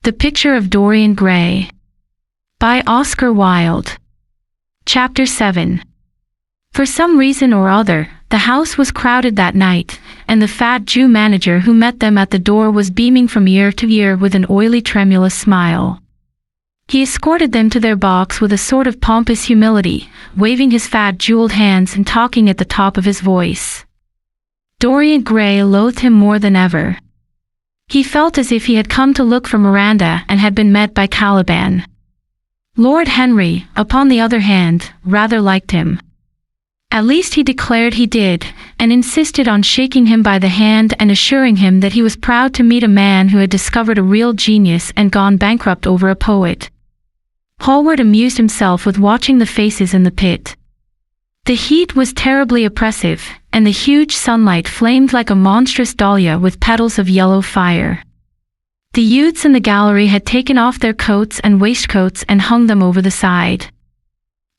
The Picture of Dorian Gray by Oscar Wilde. Chapter 7. For some reason or other, the house was crowded that night, and the fat Jew manager who met them at the door was beaming from ear to ear with an oily tremulous smile. He escorted them to their box with a sort of pompous humility, waving his fat jeweled hands and talking at the top of his voice. Dorian Gray loathed him more than ever. He felt as if he had come to look for Miranda and had been met by Caliban. Lord Henry, upon the other hand, rather liked him. At least he declared he did, and insisted on shaking him by the hand and assuring him that he was proud to meet a man who had discovered a real genius and gone bankrupt over a poet. Hallward amused himself with watching the faces in the pit. The heat was terribly oppressive, and the huge sunlight flamed like a monstrous dahlia with petals of yellow fire. The youths in the gallery had taken off their coats and waistcoats and hung them over the side.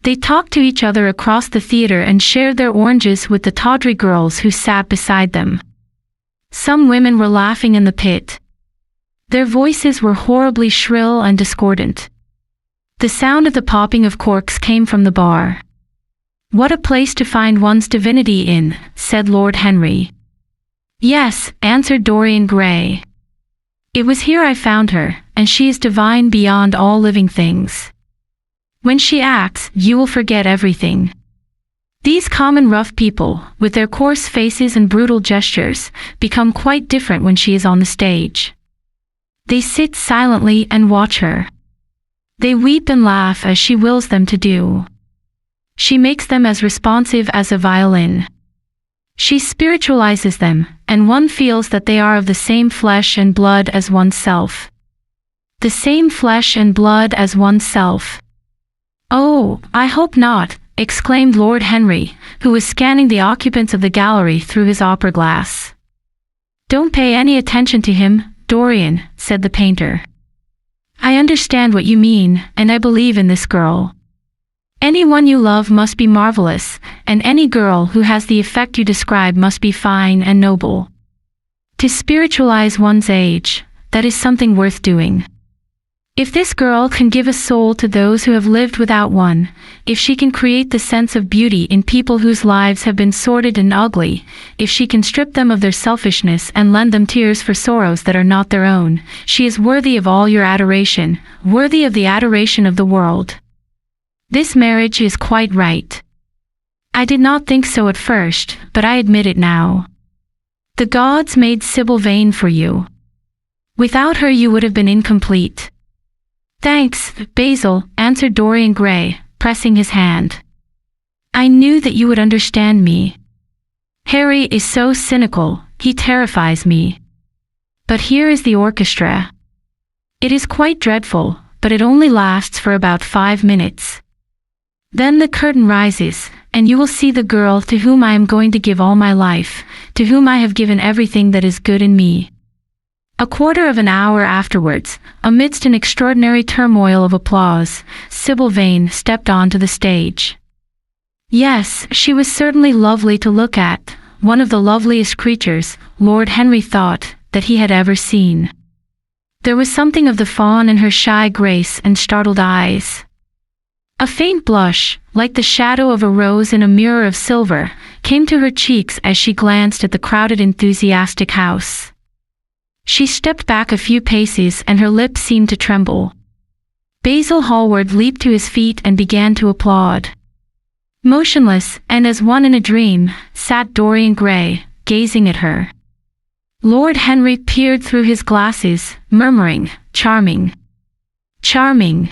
They talked to each other across the theater and shared their oranges with the tawdry girls who sat beside them. Some women were laughing in the pit. Their voices were horribly shrill and discordant. The sound of the popping of corks came from the bar. "What a place to find one's divinity in," said Lord Henry. "Yes," answered Dorian Gray. "It was here I found her, and she is divine beyond all living things. When she acts, you will forget everything. These common rough people, with their coarse faces and brutal gestures, become quite different when she is on the stage. They sit silently and watch her. They weep and laugh as she wills them to do. She makes them as responsive as a violin. She spiritualizes them, and one feels that they are of the same flesh and blood as oneself. The same flesh and blood as oneself." "Oh, I hope not," exclaimed Lord Henry, who was scanning the occupants of the gallery through his opera glass. "Don't pay any attention to him, Dorian," said the painter. "I understand what you mean, and I believe in this girl. Anyone you love must be marvelous, and any girl who has the effect you describe must be fine and noble. To spiritualize one's age, that is something worth doing. If this girl can give a soul to those who have lived without one, if she can create the sense of beauty in people whose lives have been sordid and ugly, if she can strip them of their selfishness and lend them tears for sorrows that are not their own, she is worthy of all your adoration, worthy of the adoration of the world. This marriage is quite right. I did not think so at first, but I admit it now. The gods made Sybil Vane for you. Without her you would have been incomplete." "Thanks, Basil," answered Dorian Gray, pressing his hand. "I knew that you would understand me. Harry is so cynical, he terrifies me. But here is the orchestra. It is quite dreadful, but it only lasts for about 5 minutes. Then the curtain rises, and you will see the girl to whom I am going to give all my life, to whom I have given everything that is good in me." A quarter of an hour afterwards, amidst an extraordinary turmoil of applause, Sybil Vane stepped onto the stage. Yes, she was certainly lovely to look at, one of the loveliest creatures, Lord Henry thought, that he had ever seen. There was something of the fawn in her shy grace and startled eyes. A faint blush, like the shadow of a rose in a mirror of silver, came to her cheeks as she glanced at the crowded enthusiastic house. She stepped back a few paces and her lips seemed to tremble. Basil Hallward leaped to his feet and began to applaud. Motionless, and as one in a dream, sat Dorian Gray, gazing at her. Lord Henry peered through his glasses, murmuring, "Charming. Charming."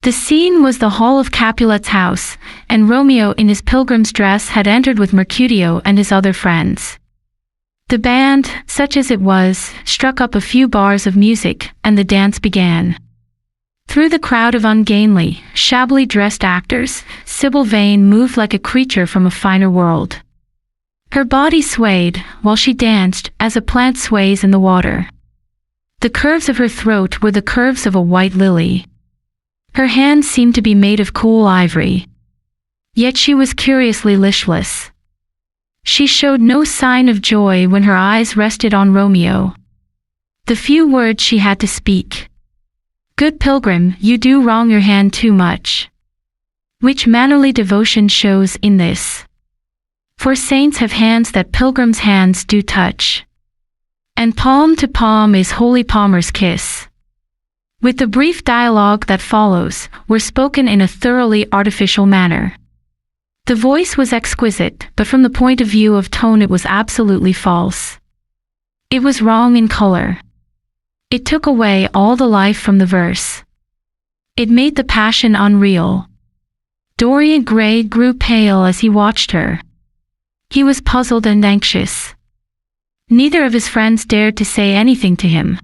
The scene was the hall of Capulet's house, and Romeo in his pilgrim's dress had entered with Mercutio and his other friends. The band, such as it was, struck up a few bars of music, and the dance began. Through the crowd of ungainly, shabbily dressed actors, Sybil Vane moved like a creature from a finer world. Her body swayed, while she danced, as a plant sways in the water. The curves of her throat were the curves of a white lily. Her hands seemed to be made of cool ivory. Yet she was curiously listless. She showed no sign of joy when her eyes rested on Romeo. The few words she had to speak, Good pilgrim, you do wrong your hand too much. Which mannerly devotion shows in this? For saints have hands that pilgrims' hands do touch. And palm to palm is holy palmer's kiss. With the brief dialogue that follows, were spoken in a thoroughly artificial manner. The voice was exquisite, but from the point of view of tone it was absolutely false. It was wrong in color. It took away all the life from the verse. It made the passion unreal. Dorian Gray grew pale as he watched her. He was puzzled and anxious. Neither of his friends dared to say anything to him.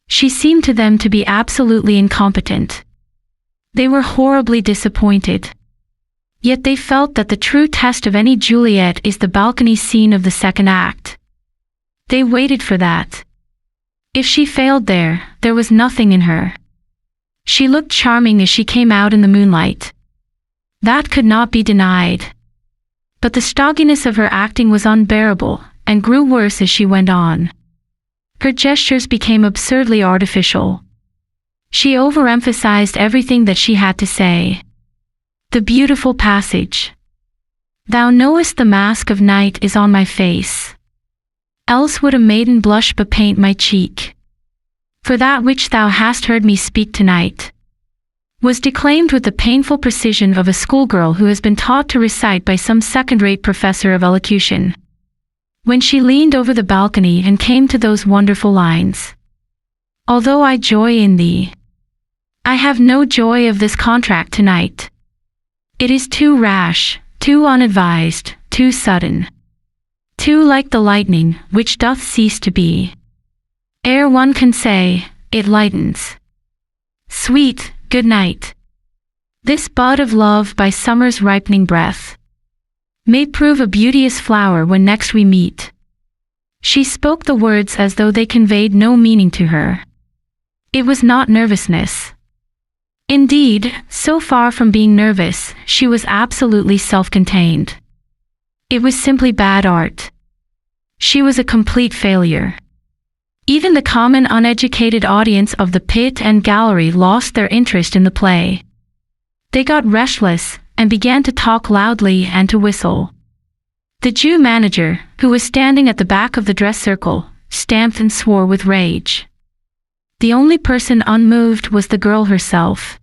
She seemed to them to be absolutely incompetent. They were horribly disappointed. Yet they felt that the true test of any Juliet is the balcony scene of the second act. They waited for that. If she failed there was nothing in her. She looked charming as she came out in the moonlight. That could not be denied. But the stodginess of her acting was unbearable, and grew worse as she went on. Her gestures became absurdly artificial. She overemphasized everything that she had to say. The beautiful passage. Thou knowest the mask of night is on my face. Else would a maiden blush but paint my cheek. For that which thou hast heard me speak tonight was declaimed with the painful precision of a schoolgirl who has been taught to recite by some second-rate professor of elocution. When she leaned over the balcony and came to those wonderful lines. Although I joy in thee, I have no joy of this contract tonight. It is too rash, too unadvised, too sudden. Too like the lightning, which doth cease to be. Ere one can say, it lightens. Sweet, good night. This bud of love by summer's ripening breath may prove a beauteous flower when next we meet. She spoke the words as though they conveyed no meaning to her. It was not nervousness. Indeed, so far from being nervous, she was absolutely self-contained. It was simply bad art. She was a complete failure. Even the common uneducated audience of the pit and gallery lost their interest in the play. They got restless, and began to talk loudly and to whistle. The Jew manager, who was standing at the back of the dress circle, stamped and swore with rage. The only person unmoved was the girl herself.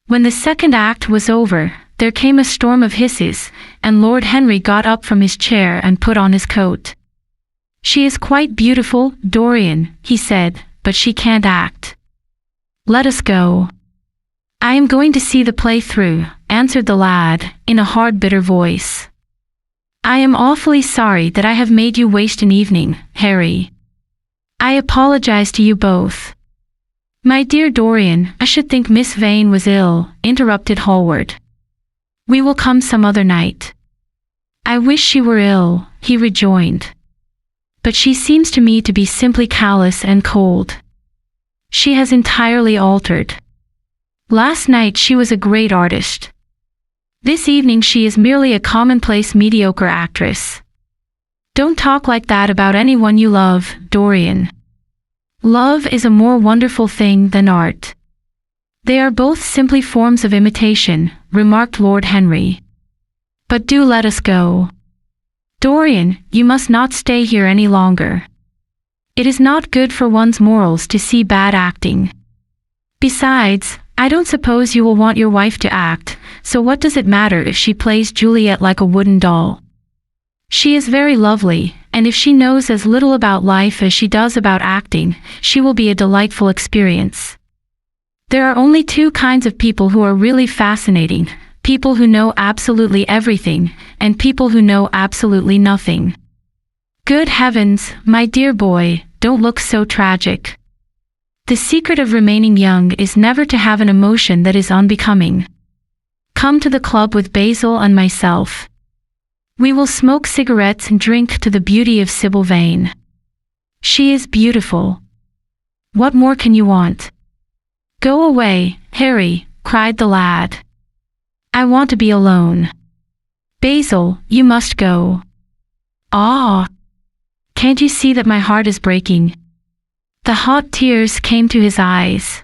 When the second act was over, there came a storm of hisses, and Lord Henry got up from his chair and put on his coat. She is quite beautiful, Dorian, he said, but she can't act. Let us go. I am going to see the play through, answered the lad, in a hard, bitter voice. I am awfully sorry that I have made you waste an evening, Harry. I apologize to you both. My dear Dorian, I should think Miss Vane was ill, interrupted Hallward. We will come some other night. I wish she were ill, he rejoined. But she seems to me to be simply callous and cold. She has entirely altered. Last night she was a great artist. This evening she is merely a commonplace mediocre actress. Don't talk like that about anyone you love, Dorian. Love is a more wonderful thing than art. They are both simply forms of imitation, remarked Lord Henry. But do let us go. Dorian, you must not stay here any longer. It is not good for one's morals to see bad acting. Besides, I don't suppose you will want your wife to act, so what does it matter if she plays Juliet like a wooden doll? She is very lovely, and if she knows as little about life as she does about acting, she will be a delightful experience. There are only two kinds of people who are really fascinating, people who know absolutely everything, and people who know absolutely nothing. Good heavens, my dear boy, don't look so tragic. The secret of remaining young is never to have an emotion that is unbecoming. Come to the club with Basil and myself. We will smoke cigarettes and drink to the beauty of Sybil Vane. She is beautiful. What more can you want? Go away, Harry, cried the lad. I want to be alone. Basil, you must go. Ah! Can't you see that my heart is breaking? The hot tears came to his eyes.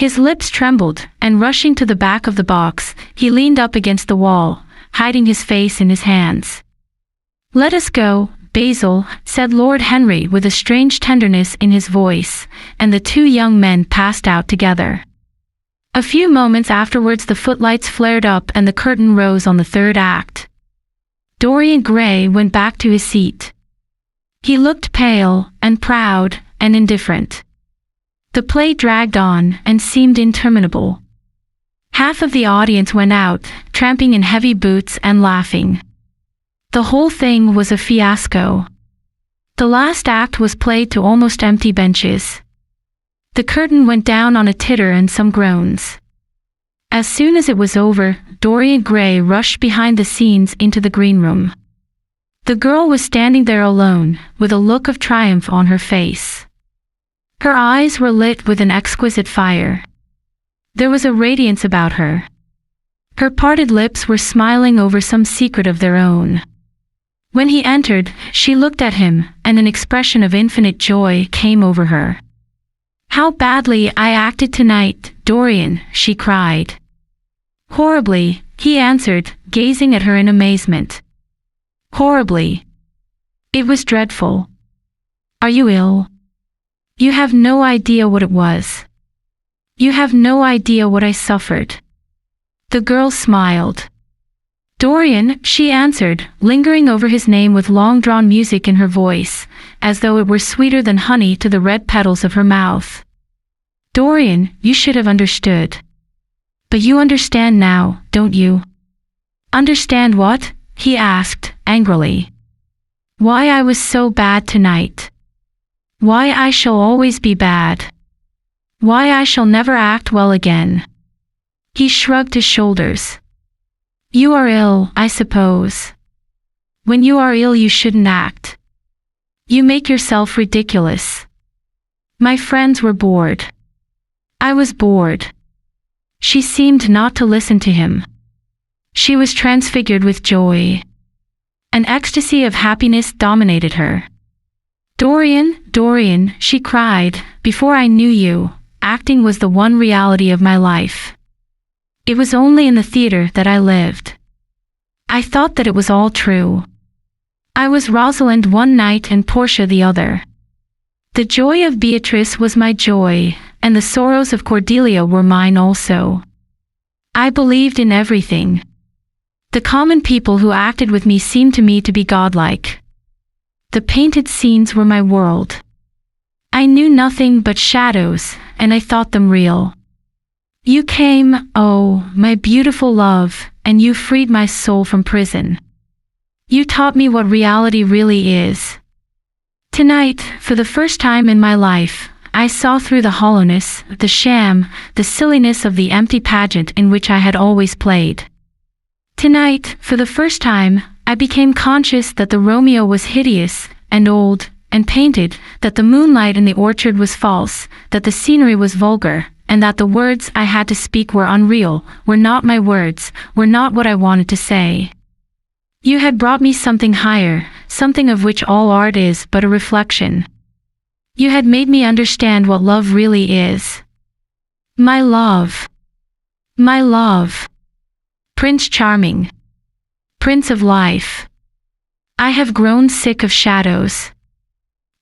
His lips trembled, and rushing to the back of the box, he leaned up against the wall, hiding his face in his hands. "Let us go, Basil," said Lord Henry with a strange tenderness in his voice, and the two young men passed out together. A few moments afterwards the footlights flared up and the curtain rose on the third act. Dorian Gray went back to his seat. He looked pale, and proud, and indifferent. The play dragged on, and seemed interminable. Half of the audience went out, tramping in heavy boots and laughing. The whole thing was a fiasco. The last act was played to almost empty benches. The curtain went down on a titter and some groans. As soon as it was over, Dorian Gray rushed behind the scenes into the green room. The girl was standing there alone, with a look of triumph on her face. Her eyes were lit with an exquisite fire. There was a radiance about her. Her parted lips were smiling over some secret of their own. When he entered, she looked at him, and an expression of infinite joy came over her. "How badly I acted tonight, Dorian," she cried. "Horribly," he answered, gazing at her in amazement. "Horribly. It was dreadful. Are you ill? You have no idea what it was. You have no idea what I suffered." The girl smiled. "Dorian," she answered, lingering over his name with long-drawn music in her voice, as though it were sweeter than honey to the red petals of her mouth. "Dorian, you should have understood. But you understand now, don't you?" "Understand what?" he asked, angrily. "Why I was so bad tonight. Why I shall always be bad. Why I shall never act well again." He shrugged his shoulders. "You are ill, I suppose. When you are ill you shouldn't act. You make yourself ridiculous. My friends were bored. I was bored." She seemed not to listen to him. She was transfigured with joy. An ecstasy of happiness dominated her. "Dorian, Dorian," she cried, "before I knew you, acting was the one reality of my life. It was only in the theater that I lived. I thought that it was all true. I was Rosalind one night and Portia the other. The joy of Beatrice was my joy, and the sorrows of Cordelia were mine also. I believed in everything. The common people who acted with me seemed to me to be godlike. The painted scenes were my world. I knew nothing but shadows, and I thought them real. You came, oh, my beautiful love, and you freed my soul from prison. You taught me what reality really is. Tonight, for the first time in my life, I saw through the hollowness, the sham, the silliness of the empty pageant in which I had always played. Tonight, for the first time, I became conscious that the Romeo was hideous, and old, and painted, that the moonlight in the orchard was false, that the scenery was vulgar, and that the words I had to speak were unreal, were not my words, were not what I wanted to say. You had brought me something higher, something of which all art is but a reflection. You had made me understand what love really is. My love. My love. Prince Charming. Prince of life. I have grown sick of shadows.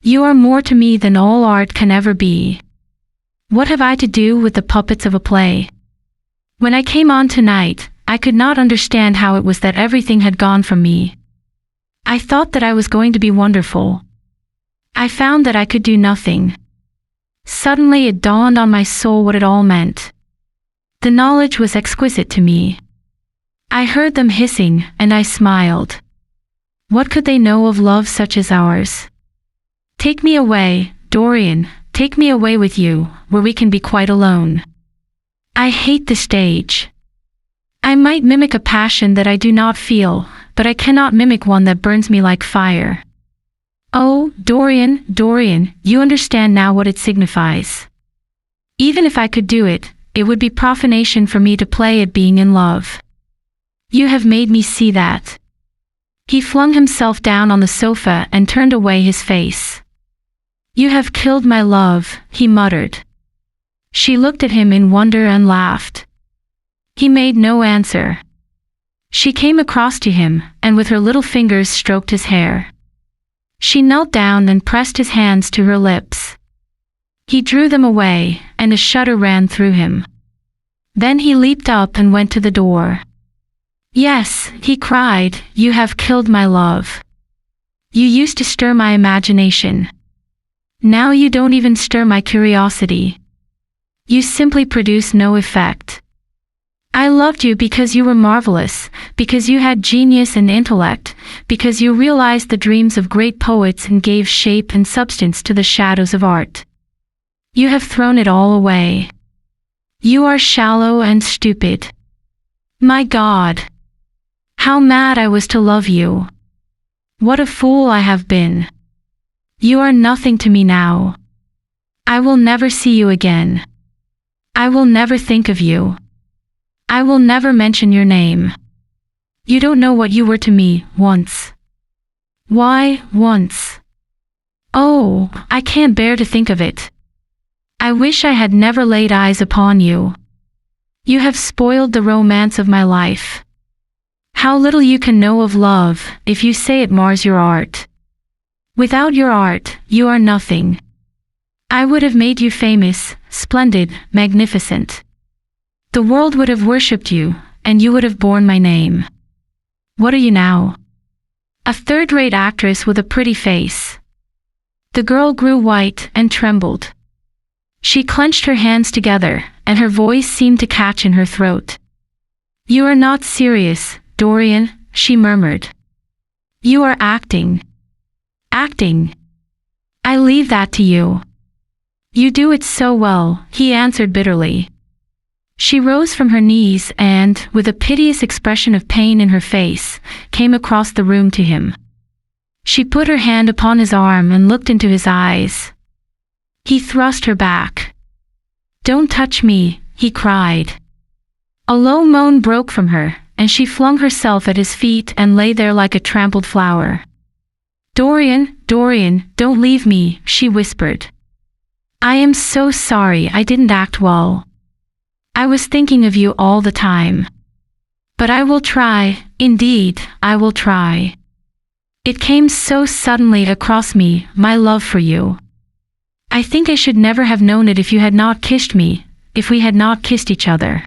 You are more to me than all art can ever be. What have I to do with the puppets of a play? When I came on tonight, I could not understand how it was that everything had gone from me. I thought that I was going to be wonderful. I found that I could do nothing. Suddenly it dawned on my soul what it all meant. The knowledge was exquisite to me. I heard them hissing, and I smiled. What could they know of love such as ours? Take me away, Dorian, take me away with you, where we can be quite alone. I hate the stage. I might mimic a passion that I do not feel, but I cannot mimic one that burns me like fire. Oh, Dorian, Dorian, you understand now what it signifies. Even if I could do it, it would be profanation for me to play at being in love. You have made me see that. He flung himself down on the sofa and turned away his face. You have killed my love, he muttered. She looked at him in wonder and laughed. He made no answer. She came across to him, and with her little fingers stroked his hair. She knelt down and pressed his hands to her lips. He drew them away, and a shudder ran through him. Then he leaped up and went to the door. "Yes," he cried, "you have killed my love. You used to stir my imagination. Now you don't even stir my curiosity. You simply produce no effect. I loved you because you were marvelous, because you had genius and intellect, because you realized the dreams of great poets and gave shape and substance to the shadows of art. You have thrown it all away. You are shallow and stupid. My God! How mad I was to love you! What a fool I have been! You are nothing to me now. I will never see you again. I will never think of you. I will never mention your name. You don't know what you were to me once." "Why, once? Oh, I can't bear to think of it. I wish I had never laid eyes upon you. You have spoiled the romance of my life. How little you can know of love, if you say it mars your art. Without your art, you are nothing. I would have made you famous, splendid, magnificent. The world would have worshipped you, and you would have borne my name. What are you now? A third-rate actress with a pretty face." The girl grew white and trembled. She clenched her hands together, and her voice seemed to catch in her throat. "You are not serious, Dorian," she murmured. "You are acting. Acting. I leave that to you." "You do it so well," he answered bitterly. She rose from her knees and, with a piteous expression of pain in her face, came across the room to him. She put her hand upon his arm and looked into his eyes. He thrust her back. "Don't touch me," he cried. A low moan broke from her, and she flung herself at his feet and lay there like a trampled flower. "Dorian, Dorian, don't leave me," she whispered. "I am so sorry I didn't act well. I was thinking of you all the time. But I will try, indeed, I will try. It came so suddenly across me, my love for you. I think I should never have known it if you had not kissed me, if we had not kissed each other.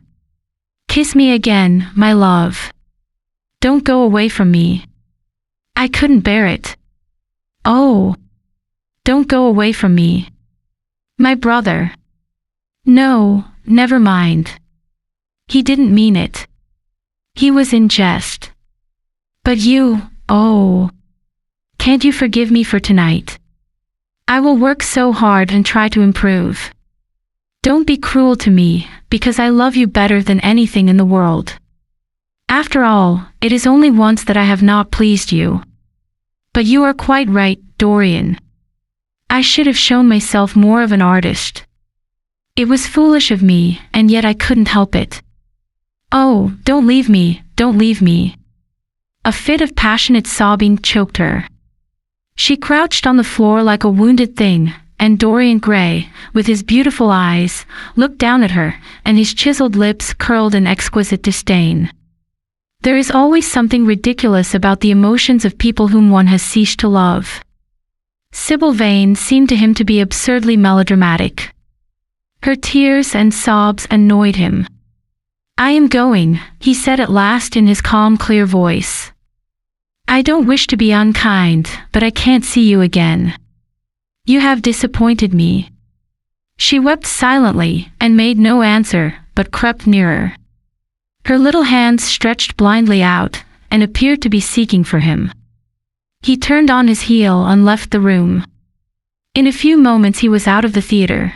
Kiss me again, my love. Don't go away from me. I couldn't bear it. Oh, don't go away from me. My brother. No, never mind. He didn't mean it. He was in jest. But you, oh, can't you forgive me for tonight? I will work so hard and try to improve. Don't be cruel to me, because I love you better than anything in the world. After all, it is only once that I have not pleased you. But you are quite right, Dorian. I should have shown myself more of an artist. It was foolish of me, and yet I couldn't help it. Oh, don't leave me, don't leave me. A fit of passionate sobbing choked her. She crouched on the floor like a wounded thing, and Dorian Gray, with his beautiful eyes, looked down at her, and his chiseled lips curled in exquisite disdain. There is always something ridiculous about the emotions of people whom one has ceased to love. Sybil Vane seemed to him to be absurdly melodramatic. Her tears and sobs annoyed him. I am going, he said at last in his calm, clear voice. I don't wish to be unkind, but I can't see you again. You have disappointed me. She wept silently and made no answer, but crept nearer. Her little hands stretched blindly out and appeared to be seeking for him. He turned on his heel and left the room. In a few moments he was out of the theater.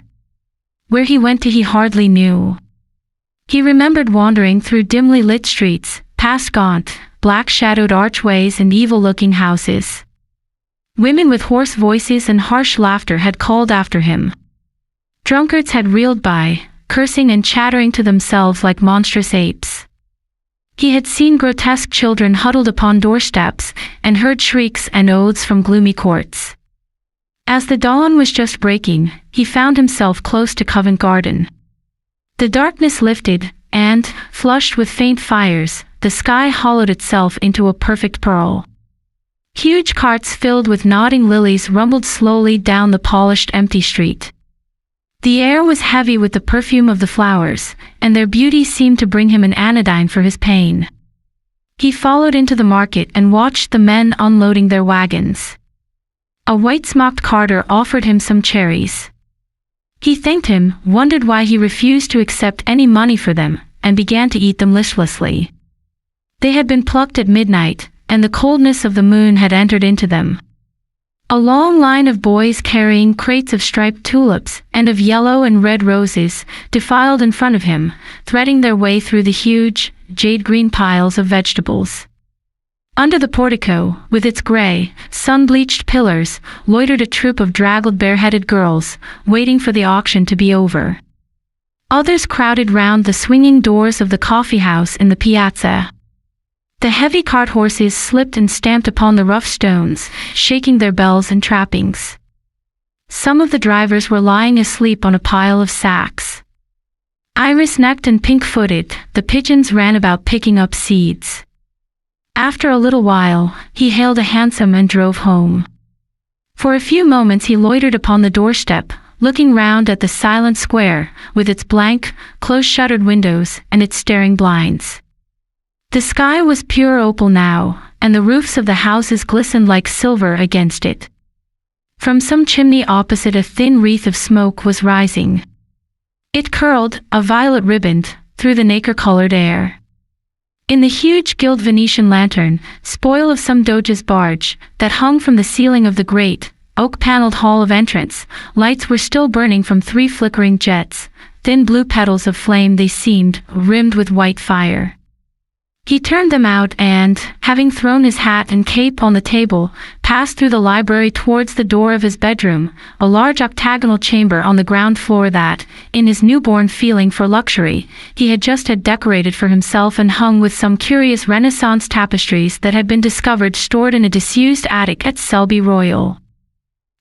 Where he went to he hardly knew. He remembered wandering through dimly lit streets, past gaunt, black-shadowed archways and evil-looking houses. Women with hoarse voices and harsh laughter had called after him. Drunkards had reeled by, cursing and chattering to themselves like monstrous apes. He had seen grotesque children huddled upon doorsteps and heard shrieks and oaths from gloomy courts. As the dawn was just breaking, he found himself close to Covent Garden. The darkness lifted, and, flushed with faint fires, the sky hollowed itself into a perfect pearl. Huge carts filled with nodding lilies rumbled slowly down the polished empty street. The air was heavy with the perfume of the flowers, and their beauty seemed to bring him an anodyne for his pain. He followed into the market and watched the men unloading their wagons. A white-smocked carter offered him some cherries. He thanked him, wondered why he refused to accept any money for them, and began to eat them listlessly. They had been plucked at midnight, and the coldness of the moon had entered into them. A long line of boys carrying crates of striped tulips and of yellow and red roses defiled in front of him, threading their way through the huge, jade-green piles of vegetables. Under the portico, with its gray, sun-bleached pillars, loitered a troop of draggled bareheaded girls, waiting for the auction to be over. Others crowded round the swinging doors of the coffee-house in the piazza. The heavy cart horses slipped and stamped upon the rough stones, shaking their bells and trappings. Some of the drivers were lying asleep on a pile of sacks. Iris-necked and pink-footed, the pigeons ran about picking up seeds. After a little while, he hailed a hansom and drove home. For a few moments he loitered upon the doorstep, looking round at the silent square, with its blank, close-shuttered windows and its staring blinds. The sky was pure opal now, and the roofs of the houses glistened like silver against it. From some chimney opposite a thin wreath of smoke was rising. It curled, a violet riband, through the nacre-colored air. In the huge gilt Venetian lantern, spoil of some doge's barge, that hung from the ceiling of the great, oak-paneled hall of entrance, lights were still burning from 3 flickering jets, thin blue petals of flame they seemed, rimmed with white fire. He turned them out and, having thrown his hat and cape on the table, passed through the library towards the door of his bedroom, a large octagonal chamber on the ground floor that, in his newborn feeling for luxury, he had just had decorated for himself and hung with some curious Renaissance tapestries that had been discovered stored in a disused attic at Selby Royal.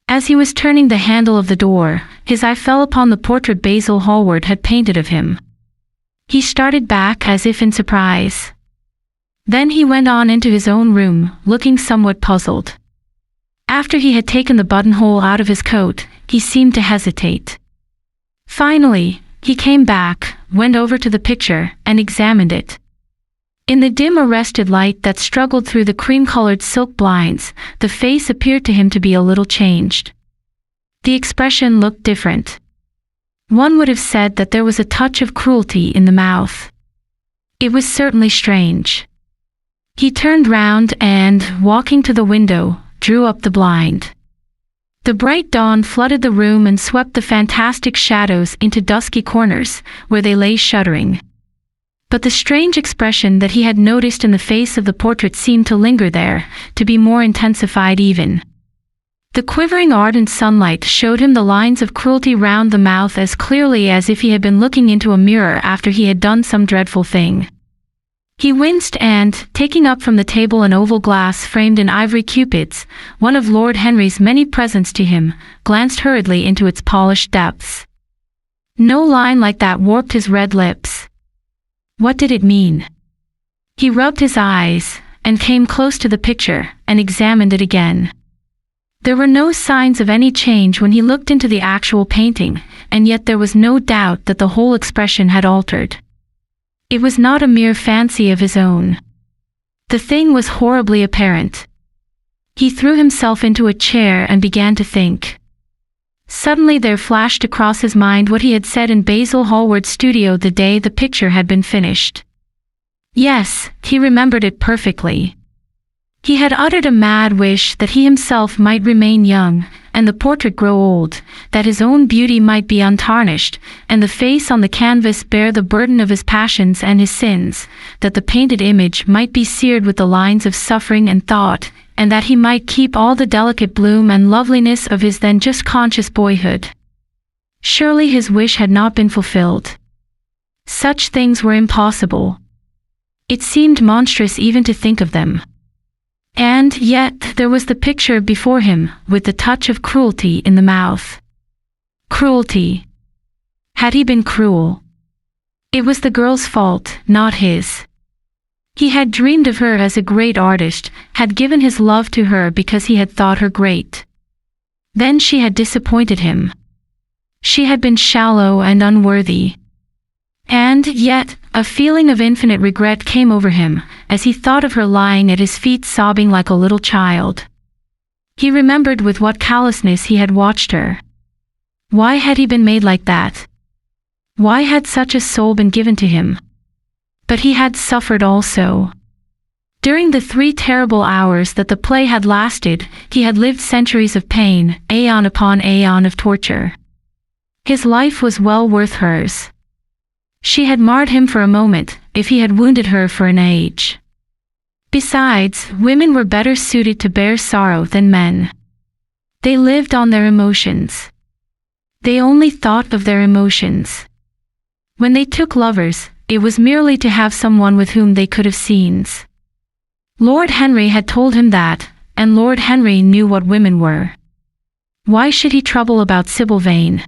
As he was turning the handle of the door, his eye fell upon the portrait Basil Hallward had painted of him. He started back as if in surprise. Then he went on into his own room, looking somewhat puzzled. After he had taken the buttonhole out of his coat, he seemed to hesitate. Finally, he came back, went over to the picture, and examined it. In the dim arrested light that struggled through the cream-colored silk blinds, the face appeared to him to be a little changed. The expression looked different. One would have said that there was a touch of cruelty in the mouth. It was certainly strange. He turned round and, walking to the window, drew up the blind. The bright dawn flooded the room and swept the fantastic shadows into dusky corners, where they lay shuddering. But the strange expression that he had noticed in the face of the portrait seemed to linger there, to be more intensified even. The quivering ardent sunlight showed him the lines of cruelty round the mouth as clearly as if he had been looking into a mirror after he had done some dreadful thing. He winced and, taking up from the table an oval glass framed in ivory cupids, one of Lord Henry's many presents to him, glanced hurriedly into its polished depths. No line like that warped his red lips. What did it mean? He rubbed his eyes, and came close to the picture, and examined it again. There were no signs of any change when he looked into the actual painting, and yet there was no doubt that the whole expression had altered. It was not a mere fancy of his own. The thing was horribly apparent. He threw himself into a chair and began to think. Suddenly there flashed across his mind what he had said in Basil Hallward's studio the day the picture had been finished. Yes, he remembered it perfectly. He had uttered a mad wish that he himself might remain young, and the portrait grow old, that his own beauty might be untarnished, and the face on the canvas bear the burden of his passions and his sins, that the painted image might be seared with the lines of suffering and thought, and that he might keep all the delicate bloom and loveliness of his then just conscious boyhood. Surely his wish had not been fulfilled. Such things were impossible. It seemed monstrous even to think of them. And yet there was the picture before him, with the touch of cruelty in the mouth. Cruelty. Had he been cruel? It was the girl's fault, not his. He had dreamed of her as a great artist, had given his love to her because he had thought her great. Then she had disappointed him. She had been shallow and unworthy. And yet, a feeling of infinite regret came over him, as he thought of her lying at his feet sobbing like a little child. He remembered with what callousness he had watched her. Why had he been made like that? Why had such a soul been given to him? But he had suffered also. During the 3 terrible hours that the play had lasted, he had lived centuries of pain, aeon upon aeon of torture. His life was well worth hers. She had marred him for a moment, if he had wounded her for an age. Besides, women were better suited to bear sorrow than men. They lived on their emotions. They only thought of their emotions. When they took lovers, it was merely to have someone with whom they could have scenes. Lord Henry had told him that, and Lord Henry knew what women were. Why should he trouble about Sybil Vane?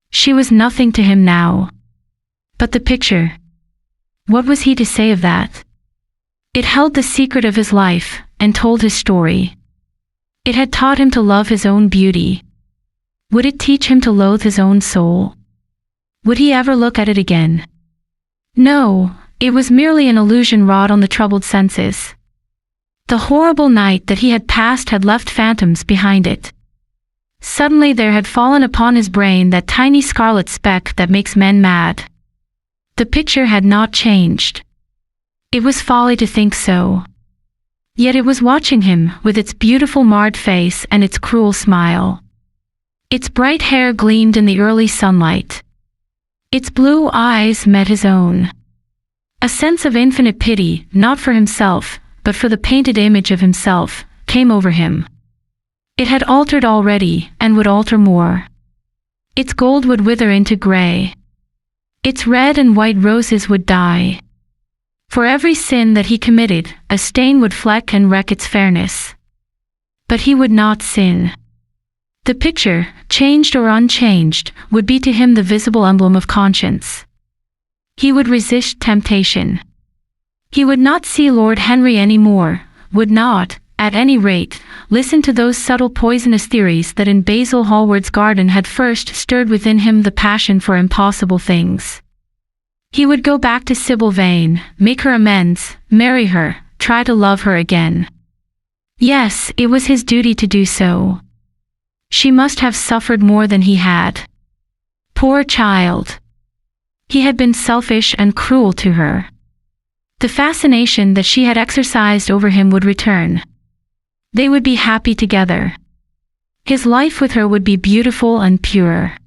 She was nothing to him now. But the picture. What was he to say of that? It held the secret of his life, and told his story. It had taught him to love his own beauty. Would it teach him to loathe his own soul? Would he ever look at it again? No, it was merely an illusion wrought on the troubled senses. The horrible night that he had passed had left phantoms behind it. Suddenly there had fallen upon his brain that tiny scarlet speck that makes men mad. The picture had not changed. It was folly to think so. Yet it was watching him, with its beautiful marred face and its cruel smile. Its bright hair gleamed in the early sunlight. Its blue eyes met his own. A sense of infinite pity, not for himself, but for the painted image of himself, came over him. It had altered already, and would alter more. Its gold would wither into gray. Its red and white roses would die. For every sin that he committed, a stain would fleck and wreck its fairness. But he would not sin. The picture, changed or unchanged, would be to him the visible emblem of conscience. He would resist temptation. He would not see Lord Henry any more, would not, at any rate, listen to those subtle poisonous theories that in Basil Hallward's garden had first stirred within him the passion for impossible things. He would go back to Sybil Vane, make her amends, marry her, try to love her again. Yes, it was his duty to do so. She must have suffered more than he had. Poor child. He had been selfish and cruel to her. The fascination that she had exercised over him would return. They would be happy together. His life with her would be beautiful and pure.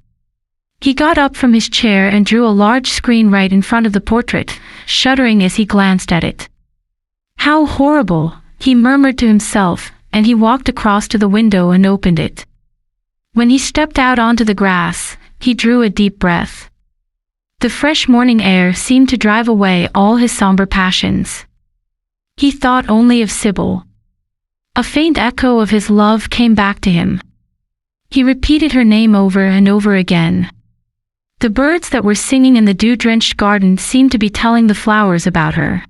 He got up from his chair and drew a large screen right in front of the portrait, shuddering as he glanced at it. How horrible, he murmured to himself, and he walked across to the window and opened it. When he stepped out onto the grass, he drew a deep breath. The fresh morning air seemed to drive away all his somber passions. He thought only of Sybil. A faint echo of his love came back to him. He repeated her name over and over again. The birds that were singing in the dew-drenched garden seemed to be telling the flowers about her.